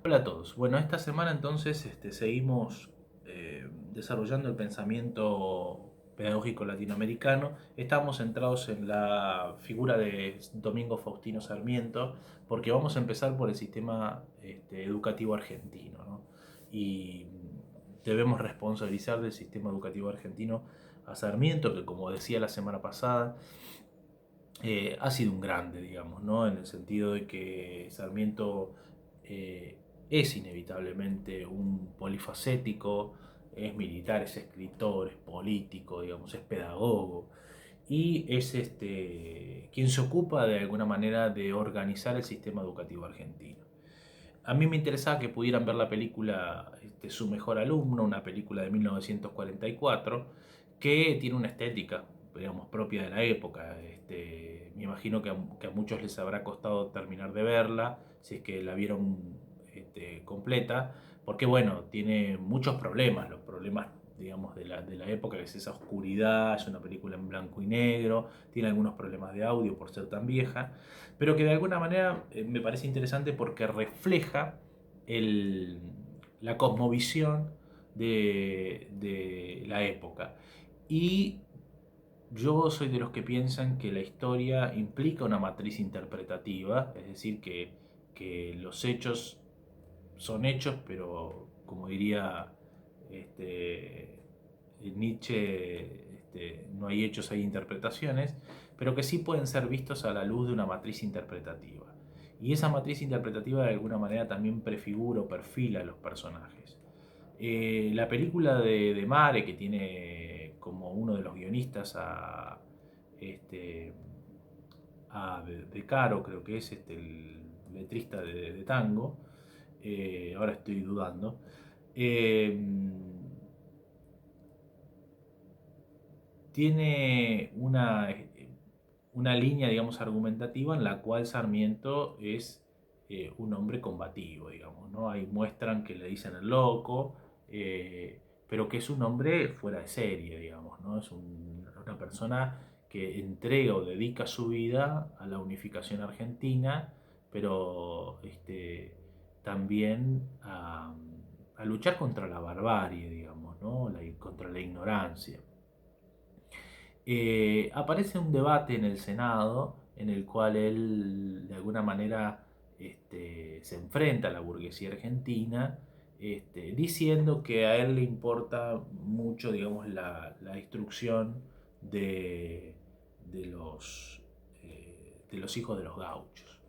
Hola a todos. Bueno, esta semana entonces seguimos desarrollando el pensamiento pedagógico latinoamericano. Estamos centrados en la figura de Domingo Faustino Sarmiento, porque vamos a empezar por el sistema educativo argentino, ¿no? Y debemos responsabilizar del sistema educativo argentino a Sarmiento, que como decía la semana pasada, ha sido un grande, digamos, ¿no? En el sentido de que Sarmiento eh, es inevitablemente un polifacético, es militar, es escritor, es político, digamos, es pedagogo y es quien se ocupa de alguna manera de organizar el sistema educativo argentino. A mí me interesaba que pudieran ver la película Su mejor alumno, una película de 1944, que tiene una estética, digamos, propia de la época. Me imagino que a muchos les habrá costado terminar de verla, si es que la vieron completa, porque bueno, tiene muchos problemas, los problemas, digamos, de la época, que es esa oscuridad, es una película en blanco y negro, tiene algunos problemas de audio por ser tan vieja, pero que de alguna manera me parece interesante porque refleja el- la cosmovisión de la época. Y yo soy de los que piensan que la historia implica una matriz interpretativa, es decir, que los hechos son hechos, pero como diría este, Nietzsche, no hay hechos, hay interpretaciones, pero que sí pueden ser vistos a la luz de una matriz interpretativa. Y esa matriz interpretativa de alguna manera también prefigura o perfila a los personajes. La película de Mare, que tiene como uno de los guionistas este, de Caro, creo que es el letrista de tango, ahora estoy dudando, eh, tiene una línea, digamos, argumentativa en la cual Sarmiento es un hombre combativo, digamos, ¿no? Ahí muestran que le dicen el loco, pero que es un hombre fuera de serie, digamos, ¿no? Es una persona que entrega o dedica su vida a la unificación argentina, pero también a luchar contra la barbarie, digamos, ¿no? Contra la ignorancia. Aparece un debate en el Senado en el cual él de alguna manera se enfrenta a la burguesía argentina, diciendo que a él le importa mucho, digamos, la destrucción de, de de los hijos de los gauchos.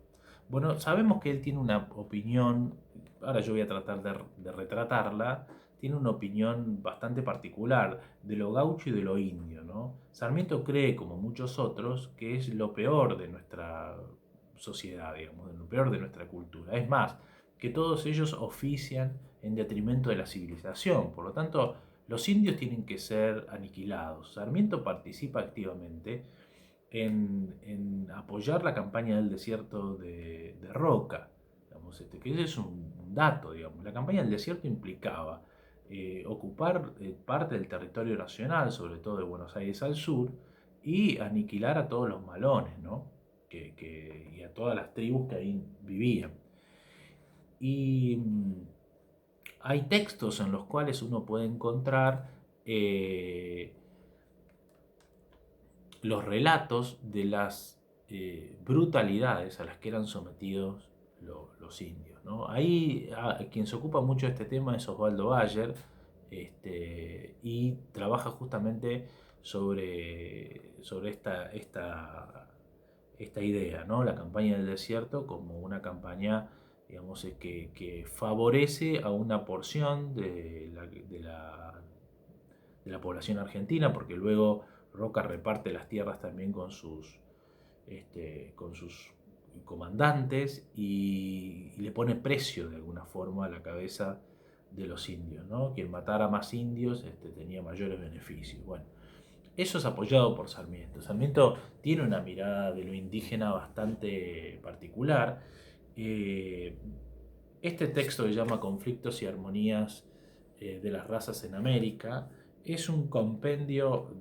Bueno, sabemos que él tiene una opinión, ahora yo voy a tratar de retratarla, tiene una opinión bastante particular de lo gaucho y de lo indio, ¿no? Sarmiento cree, como muchos otros, que es lo peor de nuestra sociedad, digamos, lo peor de nuestra cultura. Es más, que todos ellos ofician en detrimento de la civilización. Por lo tanto, los indios tienen que ser aniquilados. Sarmiento participa activamente en apoyar la campaña del desierto de Roca, digamos, que ese es un dato, digamos. La campaña del desierto implicaba ocupar parte del territorio nacional, sobre todo de Buenos Aires al sur, y aniquilar a todos los malones, ¿no? Y a todas las tribus que ahí vivían. Y hay textos en los cuales uno puede encontrar eh, los relatos de las brutalidades a las que eran sometidos los indios, ¿no? Ahí quien se ocupa mucho de este tema es Osvaldo Bayer, y trabaja justamente sobre esta idea, ¿no? La campaña del desierto como una campaña, digamos, que favorece a una porción de la población argentina, porque luego Roca reparte las tierras también con sus comandantes y le pone precio de alguna forma a la cabeza de los indios, ¿no? Quien matara más indios tenía mayores beneficios. Bueno, eso es apoyado por Sarmiento. Sarmiento tiene una mirada de lo indígena bastante particular. Eh, este texto que se llama Conflictos y Armonías de las Razas en América es un compendio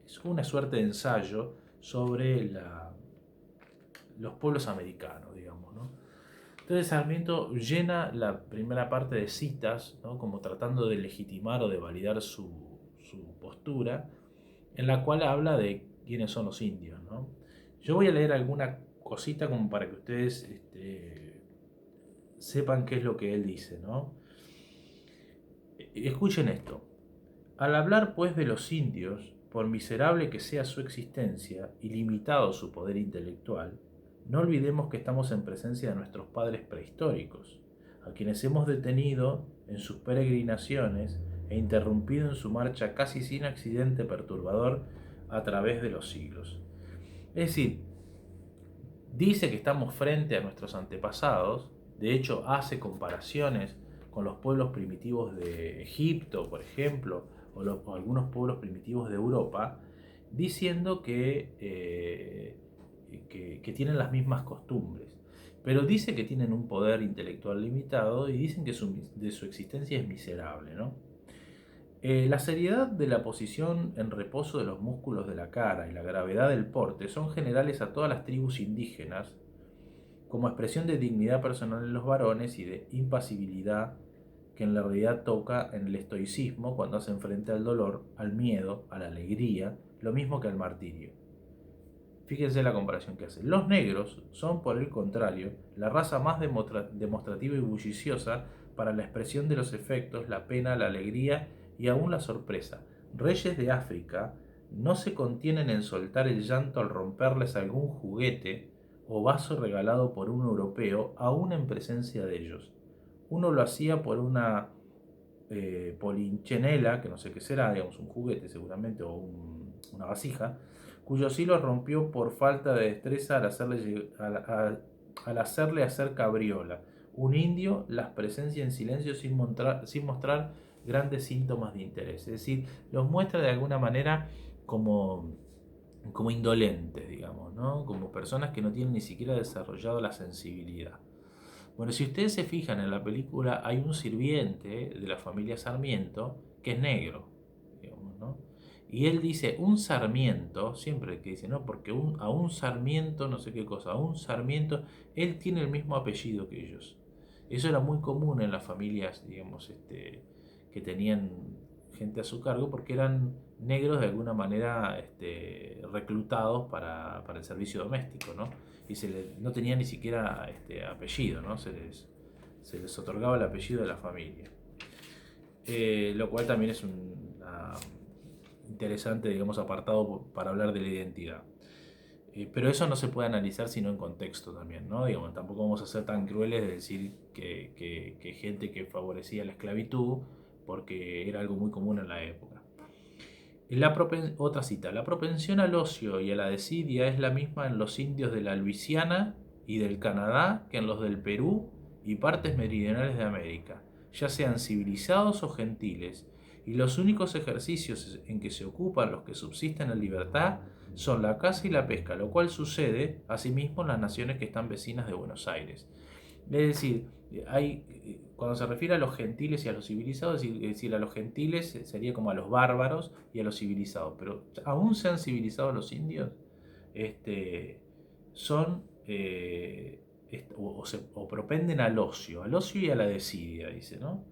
es una suerte de ensayo sobre los pueblos americanos, digamos, ¿no? Entonces Sarmiento llena la primera parte de citas, ¿no? Como tratando de legitimar o de validar su postura, en la cual habla de quiénes son los indios, ¿no? Yo voy a leer alguna cosita como para que ustedes sepan qué es lo que él dice, ¿no? Escuchen esto. Al hablar pues de los indios, por miserable que sea su existencia y limitado su poder intelectual, no olvidemos que estamos en presencia de nuestros padres prehistóricos, a quienes hemos detenido en sus peregrinaciones e interrumpido en su marcha casi sin accidente perturbador a través de los siglos. Es decir, dice que estamos frente a nuestros antepasados, de hecho hace comparaciones con los pueblos primitivos de Egipto, por ejemplo, o algunos pueblos primitivos de Europa, diciendo que tienen las mismas costumbres. Pero dice que tienen un poder intelectual limitado y dicen que de su existencia es miserable, ¿no? La seriedad de la posición en reposo de los músculos de la cara y la gravedad del porte son generales a todas las tribus indígenas, como expresión de dignidad personal en los varones y de impasibilidad que en la realidad toca en el estoicismo cuando hacen frente al dolor, al miedo, a la alegría, lo mismo que al martirio. Fíjense la comparación que hace. Los negros son, por el contrario, la raza más demostrativa y bulliciosa para la expresión de los efectos, la pena, la alegría y aún la sorpresa. Reyes de África no se contienen en soltar el llanto al romperles algún juguete o vaso regalado por un europeo, aún en presencia de ellos. Uno lo hacía por una polinchenela, que no sé qué será, digamos un juguete seguramente, o una vasija, cuyos hilos rompió por falta de destreza al hacerle hacer cabriola. Un indio las presencia en silencio sin mostrar grandes síntomas de interés. Es decir, los muestra de alguna manera como, como indolentes, digamos, ¿no? Como personas que no tienen ni siquiera desarrollado la sensibilidad. Bueno, si ustedes se fijan en la película, hay un sirviente de la familia Sarmiento que es negro, digamos, ¿no? Y él dice, un Sarmiento, siempre que dice, ¿no? Porque a un Sarmiento, no sé qué cosa, a un Sarmiento, él tiene el mismo apellido que ellos. Eso era muy común en las familias, digamos, que tenían gente a su cargo, porque eran negros de alguna manera reclutados para el servicio doméstico, ¿no? Y no tenían ni siquiera apellido, ¿no? Se les otorgaba el apellido de la familia. Lo cual también es interesante, digamos, apartado para hablar de la identidad. Pero eso no se puede analizar sino en contexto también, ¿no? Digamos, tampoco vamos a ser tan crueles de decir que gente que favorecía la esclavitud porque era algo muy común en la época. Otra cita, la propensión al ocio y a la desidia es la misma en los indios de la Luisiana y del Canadá que en los del Perú y partes meridionales de América, ya sean civilizados o gentiles, y los únicos ejercicios en que se ocupan los que subsisten en libertad son la caza y la pesca, lo cual sucede asimismo en las naciones que están vecinas de Buenos Aires. Es decir, cuando se refiere a los gentiles y a los civilizados, es decir, a los gentiles sería como a los bárbaros y a los civilizados, pero aún sean civilizados los indios, son o propenden al ocio y a la desidia, dice, ¿no?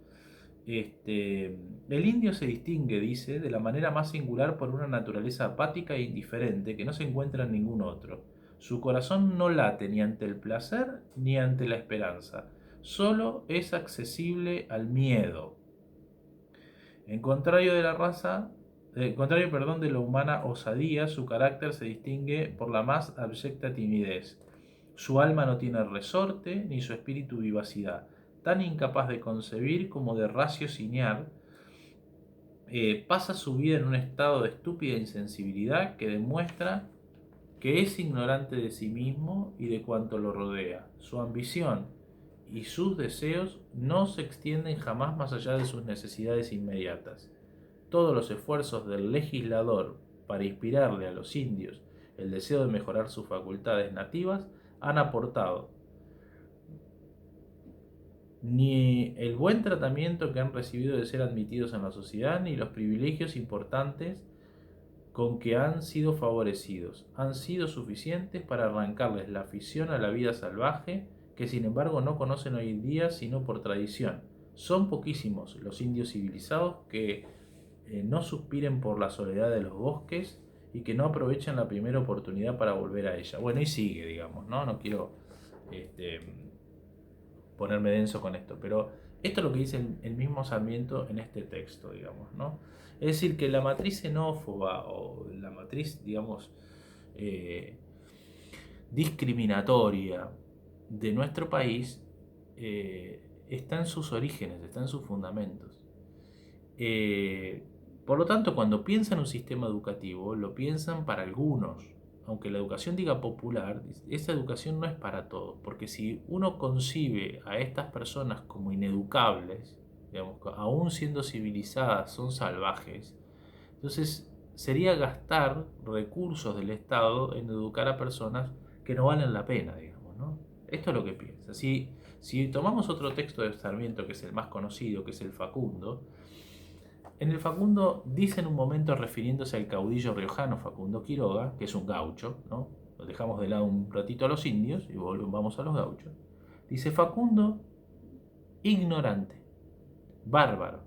El indio se distingue, dice, de la manera más singular por una naturaleza apática e indiferente que no se encuentra en ningún otro. Su corazón no late ni ante el placer ni ante la esperanza, solo es accesible al miedo. En contrario de la raza, contrario, perdón, de la humana osadía, su carácter se distingue por la más abyecta timidez. Su alma no tiene resorte, ni su espíritu vivacidad. Tan incapaz de concebir como de raciocinar, pasa su vida en un estado de estúpida insensibilidad que demuestra que es ignorante de sí mismo y de cuanto lo rodea. Su ambición y sus deseos no se extienden jamás más allá de sus necesidades inmediatas. Todos los esfuerzos del legislador para inspirarle a los indios el deseo de mejorar sus facultades nativas han aportado ni el buen tratamiento que han recibido de ser admitidos en la sociedad, ni los privilegios importantes con que han sido favorecidos, han sido suficientes para arrancarles la afición a la vida salvaje que sin embargo no conocen hoy en día sino por tradición. Son poquísimos los indios civilizados que no suspiren por la soledad de los bosques y que no aprovechen la primera oportunidad para volver a ella. Bueno, y sigue, digamos, ¿no? No quiero este, ponerme denso con esto, pero esto es lo que dice el mismo Sarmiento en este texto, digamos, ¿no? Es decir, que la matriz xenófoba o la matriz, digamos, eh, discriminatoria de nuestro país está en sus orígenes, está en sus fundamentos. Por lo tanto, cuando piensan un sistema educativo, lo piensan para algunos. Aunque la educación diga popular, esa educación no es para todos, porque si uno concibe a estas personas como ineducables, digamos, aún siendo civilizadas, son salvajes, entonces sería gastar recursos del Estado en educar a personas que no valen la pena, digamos, ¿no? Esto es lo que piensa. Si tomamos otro texto de Sarmiento, que es el más conocido, que es el Facundo, en el Facundo dice en un momento, refiriéndose al caudillo riojano Facundo Quiroga, que es un gaucho, ¿no? Lo dejamos de lado un ratito a los indios y vamos a los gauchos. Dice Facundo, ignorante, bárbaro,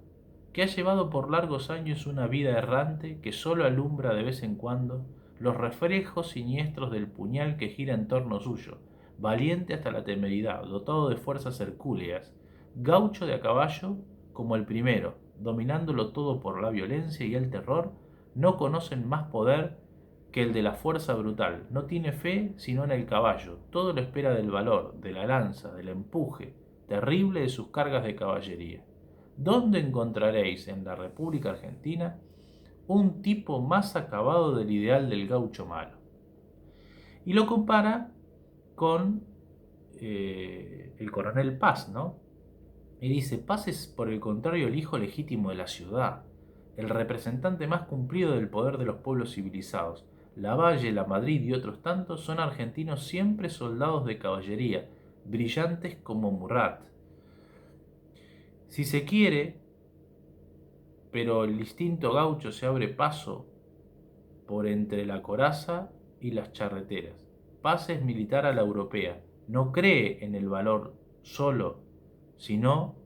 que ha llevado por largos años una vida errante que sólo alumbra de vez en cuando los reflejos siniestros del puñal que gira en torno suyo, valiente hasta la temeridad, dotado de fuerzas hercúleas, gaucho de a caballo como el primero, dominándolo todo por la violencia y el terror, no conocen más poder que el de la fuerza brutal, no tiene fe sino en el caballo, todo lo espera del valor, de la lanza, del empuje terrible de sus cargas de caballería. ¿Dónde encontraréis en la República Argentina un tipo más acabado del ideal del gaucho malo? Y lo compara con el coronel Paz, ¿no? Y dice, Paz es por el contrario el hijo legítimo de la ciudad, el representante más cumplido del poder de los pueblos civilizados. Lavalle, La Madrid y otros tantos son argentinos siempre soldados de caballería, brillantes como Murat. Si se quiere, pero el instinto gaucho se abre paso por entre la coraza y las charreteras. Paz es militar a la europea, no cree en el valor solo, sino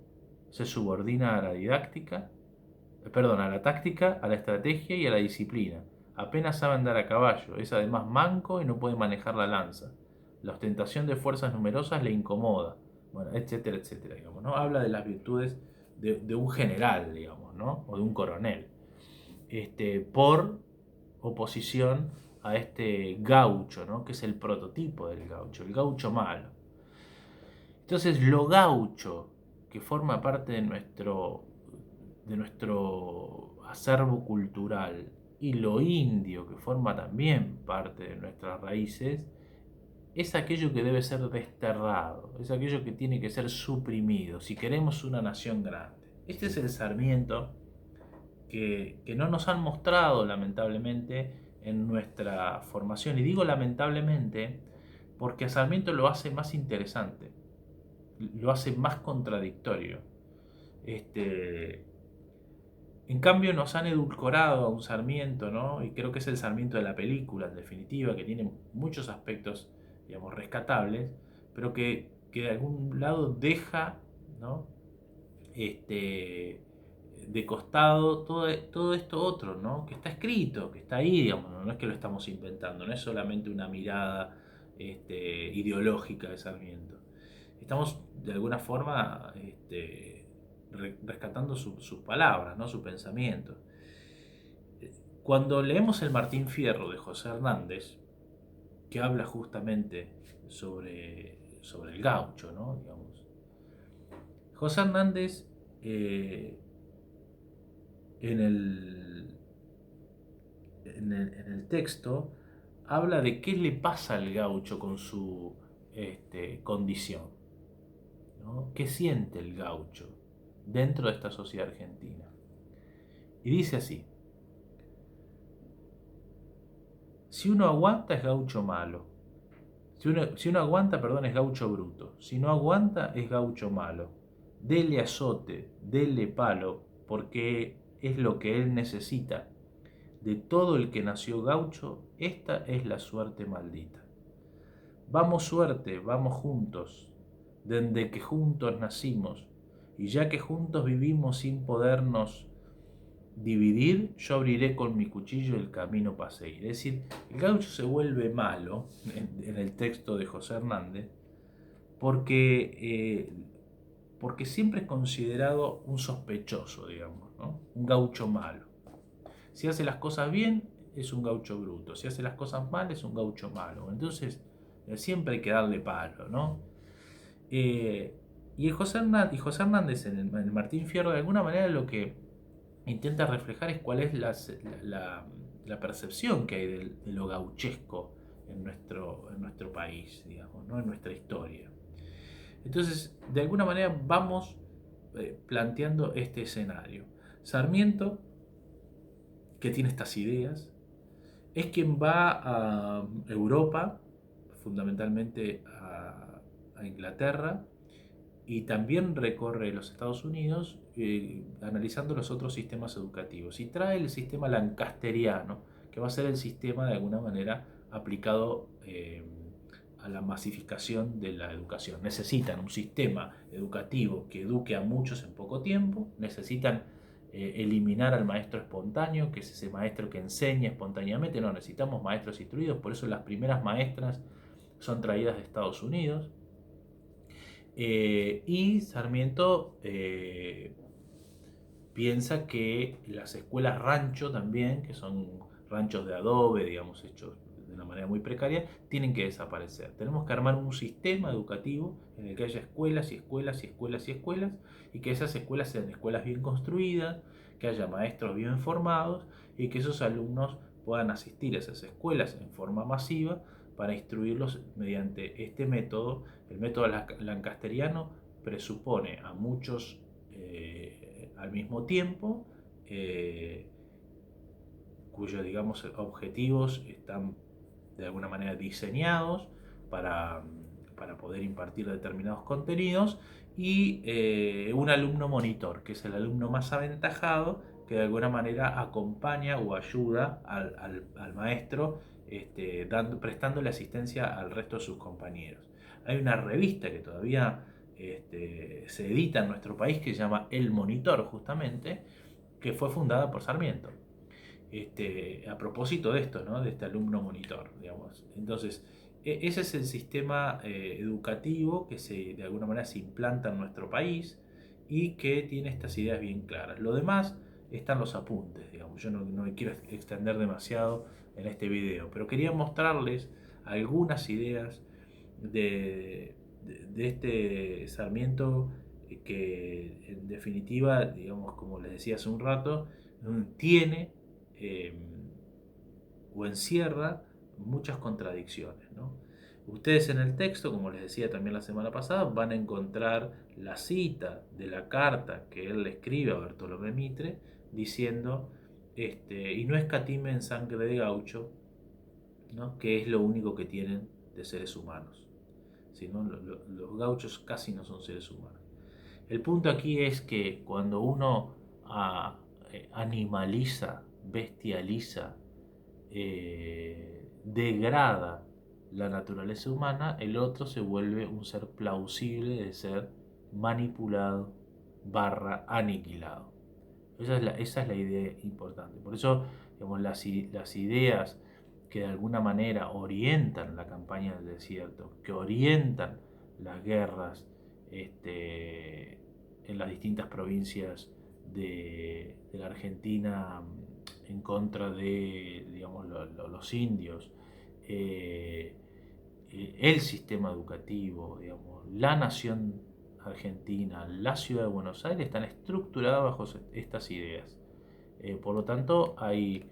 se subordina a la didáctica, a la táctica, a la estrategia y a la disciplina. Apenas sabe andar a caballo, es además manco y no puede manejar la lanza. La ostentación de fuerzas numerosas le incomoda, bueno, etcétera, etcétera, digamos, ¿no? Habla de las virtudes de un general, digamos, ¿no? O de un coronel. Por oposición a este gaucho, ¿no? Que es el prototipo del gaucho, el gaucho malo. Entonces, lo gaucho que forma parte de nuestro acervo cultural y lo indio que forma también parte de nuestras raíces, es aquello que debe ser desterrado, es aquello que tiene que ser suprimido si queremos una nación grande. Este es el Sarmiento que no nos han mostrado lamentablemente en nuestra formación. Y digo lamentablemente porque a Sarmiento lo hace más interesante, lo hace más contradictorio. En cambio nos han edulcorado a un Sarmiento, ¿no? Y creo que es el Sarmiento de la película, en definitiva, que tiene muchos aspectos, digamos, rescatables, pero que de algún lado deja, ¿no? De costado todo esto otro, ¿no? Que está escrito, que está ahí, digamos, no es que lo estamos inventando, no es solamente una mirada ideológica de Sarmiento. Estamos de alguna forma rescatando sus palabras, ¿no? Su pensamiento. Cuando leemos el Martín Fierro de José Hernández, que habla justamente sobre el gaucho, ¿no? Digamos, José Hernández en el texto habla de qué le pasa al gaucho con su condición, ¿no? ¿Qué siente el gaucho dentro de esta sociedad argentina? Y dice así: si uno aguanta es gaucho malo, si uno aguanta, perdón, es gaucho bruto, si no aguanta es gaucho malo, dele azote, dele palo, porque es lo que él necesita. De todo el que nació gaucho, esta es la suerte maldita. Vamos suerte, vamos juntos, dende que juntos nacimos, y ya que juntos vivimos sin podernos dividir, yo abriré con mi cuchillo el camino para seguir. Es decir, el gaucho se vuelve malo en el texto de José Hernández porque, porque siempre es considerado un sospechoso, digamos, ¿no? Un gaucho malo. Si hace las cosas bien, es un gaucho bruto. Si hace las cosas mal, es un gaucho malo. Entonces, siempre hay que darle palo, ¿no? Eh, José Hernández en el Martín Fierro, de alguna manera, lo que intenta reflejar es cuál es la percepción que hay de lo gauchesco en nuestro país, digamos, ¿no? En nuestra historia. Entonces, de alguna manera vamos planteando este escenario. Sarmiento, que tiene estas ideas, es quien va a Europa, fundamentalmente a Inglaterra, y también recorre los Estados Unidos analizando los otros sistemas educativos y trae el sistema lancasteriano, que va a ser el sistema de alguna manera aplicado a la masificación de la educación. Necesitan un sistema educativo que eduque a muchos en poco tiempo, necesitan eliminar al maestro espontáneo, que es ese maestro que enseña espontáneamente. No, necesitamos maestros instruidos, por eso las primeras maestras son traídas de Estados Unidos. Y Sarmiento piensa que las escuelas rancho también, que son ranchos de adobe, digamos, hechos de una manera muy precaria, tienen que desaparecer. Tenemos que armar un sistema educativo en el que haya escuelas y escuelas y escuelas y escuelas, y que esas escuelas sean escuelas bien construidas, que haya maestros bien formados y que esos alumnos puedan asistir a esas escuelas en forma masiva para instruirlos mediante este método. El método lancasteriano presupone a muchos al mismo tiempo, cuyos, digamos, objetivos están de alguna manera diseñados para poder impartir determinados contenidos, y un alumno monitor, que es el alumno más aventajado, que de alguna manera acompaña o ayuda al maestro, prestándole asistencia al resto de sus compañeros. Hay una revista que todavía se edita en nuestro país que se llama El Monitor, justamente, que fue fundada por Sarmiento. A propósito de esto, ¿no? De este alumno monitor, digamos. Entonces, ese es el sistema educativo que de alguna manera se implanta en nuestro país y que tiene estas ideas bien claras. Lo demás están los apuntes, digamos. Yo no me quiero extender demasiado en este video, pero quería mostrarles algunas ideas de este Sarmiento que en definitiva, digamos, como les decía hace un rato, tiene eh, o encierra muchas contradicciones, ¿no? Ustedes en el texto, como les decía también la semana pasada, van a encontrar la cita de la carta que él le escribe a Bartolomé Mitre diciendo, y no escatimen sangre de gaucho, ¿no? Que es lo único que tienen de seres humanos. ¿No? Los gauchos casi no son seres humanos. El punto aquí es que cuando uno animaliza, bestializa, degrada la naturaleza humana, el otro se vuelve un ser plausible de ser manipulado / aniquilado. Esa es la idea importante. Por eso, digamos, las ideas que de alguna manera orientan la campaña del desierto, que orientan las guerras en las distintas provincias de la Argentina en contra de, digamos, los indios, el sistema educativo, digamos, la nación argentina, la ciudad de Buenos Aires están estructuradas bajo estas ideas. Por lo tanto, hay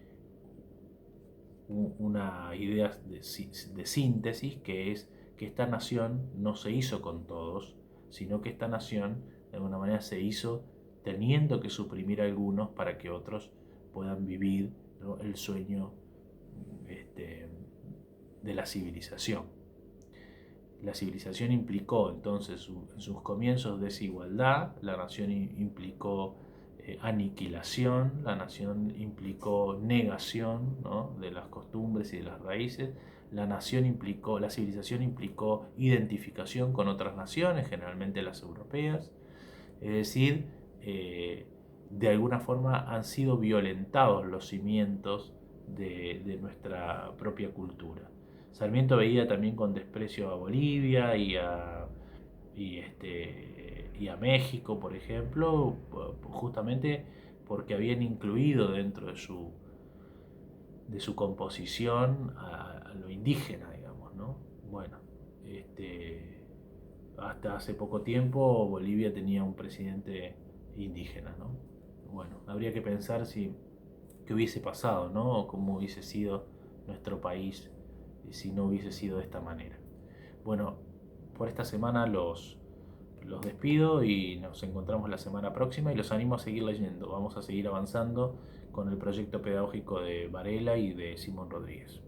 una idea de síntesis, que es que esta nación no se hizo con todos, sino que esta nación de alguna manera se hizo teniendo que suprimir a algunos para que otros puedan vivir, ¿no? El sueño de la civilización. La civilización implicó entonces en sus comienzos desigualdad, la nación implicó aniquilación, la nación implicó negación, ¿no? De las costumbres y de las raíces, la civilización implicó identificación con otras naciones, generalmente las europeas, es decir, de alguna forma han sido violentados los cimientos de nuestra propia cultura. Sarmiento veía también con desprecio a Bolivia y a México, por ejemplo, justamente porque habían incluido dentro de su composición a lo indígena, digamos, ¿no? Bueno, hasta hace poco tiempo Bolivia tenía un presidente indígena, ¿no? Bueno, habría que pensar qué hubiese pasado, ¿no? O cómo hubiese sido nuestro país si no hubiese sido de esta manera. Bueno, por esta semana los despido y nos encontramos la semana próxima y los animo a seguir leyendo. Vamos a seguir avanzando con el proyecto pedagógico de Varela y de Simón Rodríguez.